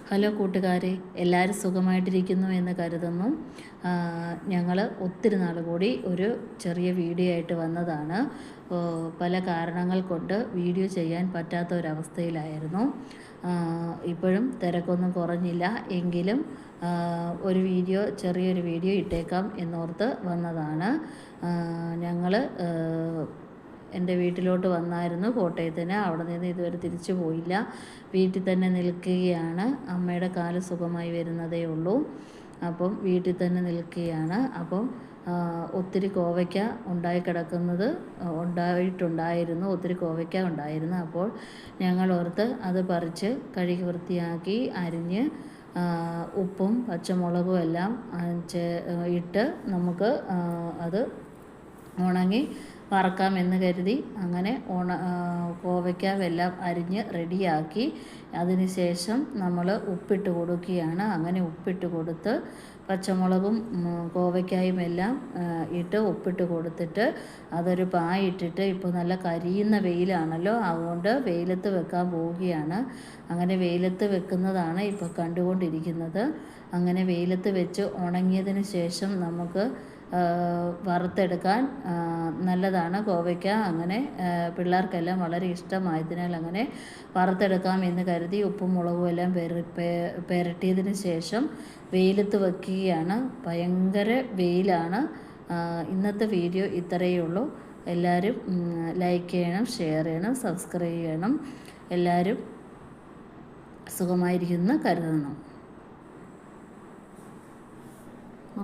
Hello കൂട്ടുകാരെ, എല്ലാവരും സുഖമായിട്ടിരിക്കുന്നു എന്ന് കരുതുന്നു. ഞങ്ങൾ ഒത്തിരി നാൾ കൂടി ഒരു ചെറിയ വീഡിയോ ആയിട്ട് വന്നതാണ്. പല കാരണങ്ങൾ കൊണ്ട് വീഡിയോ ചെയ്യാൻ പറ്റാത്ത ഒരവസ്ഥയിലായിരുന്നു. ഇപ്പോഴും തിരക്കൊന്നും കുറഞ്ഞില്ല എങ്കിലും ചെറിയൊരു വീഡിയോ ഇട്ടേക്കാം എന്നോർത്ത് വന്നതാണ്. ഞങ്ങൾ എൻ്റെ വീട്ടിലോട്ട് വന്നായിരുന്നു കോട്ടയത്തിന്. അവിടെ നിന്ന് ഇതുവരെ തിരിച്ചു പോയില്ല, വീട്ടിൽ തന്നെ നിൽക്കുകയാണ്. അമ്മയുടെ കാല് സുഖമായി വരുന്നതേ ഉള്ളൂ. അപ്പം വീട്ടിൽ തന്നെ നിൽക്കുകയാണ്. അപ്പം ഒത്തിരി കോവയ്ക്ക ഉണ്ടായിട്ടുണ്ടായിരുന്നു, ഒത്തിരി കോവയ്ക്ക ഉണ്ടായിരുന്നു. അപ്പോൾ ഞങ്ങൾ ഓർത്ത് അത് പറിച്ച് കഴുകി വൃത്തിയാക്കി അരിഞ്ഞ് ഉപ്പും പച്ചമുളകും എല്ലാം ഇട്ട് നമുക്ക് അത് ഉണങ്ങി വറക്കാമെന്ന് കരുതി അങ്ങനെ കോവയ്ക്കാവെല്ലാം അരിഞ്ഞ് റെഡിയാക്കി അതിന് ശേഷം നമ്മൾ ഉപ്പിട്ട് കൊടുക്കുകയാണ്. അങ്ങനെ ഉപ്പിട്ട് കൊടുത്ത് പച്ചമുളകും കോവയ്ക്കായും എല്ലാം ഇട്ട് ഉപ്പിട്ട് കൊടുത്തിട്ട് അതൊരു പായിട്ടിട്ട് ഇപ്പോൾ നല്ല കരിയുന്ന വെയിലാണല്ലോ, അതുകൊണ്ട് വെയിലത്ത് വെക്കാൻ പോവുകയാണ്. അങ്ങനെ വെയിലത്ത് വെക്കുന്നതാണ് ഇപ്പോൾ കണ്ടുകൊണ്ടിരിക്കുന്നത്. അങ്ങനെ വെയിലത്ത് വെച്ച് ഉണങ്ങിയതിന് ശേഷം നമുക്ക് വറുത്തെടുക്കാൻ നല്ലതാണ് കോവയ്ക്ക. അങ്ങനെ പിള്ളേർക്കെല്ലാം വളരെ ഇഷ്ടമായതിനാൽ അങ്ങനെ വറുത്തെടുക്കാം എന്ന് കരുതി ഉപ്പും മുളകും എല്ലാം പുരട്ടിയതിന് ശേഷം വെയിലത്ത് വയ്ക്കുകയാണ്. ഭയങ്കര വെയിലാണ്. ഇന്നത്തെ വീഡിയോ ഇത്രയേ ഉള്ളൂ. എല്ലാവരും ലൈക്ക് ചെയ്യണം, ഷെയർ ചെയ്യണം, സബ്സ്ക്രൈബ് ചെയ്യണം. എല്ലാവരും സുഖമായിരിക്കുമെന്ന് കരുതുന്നു.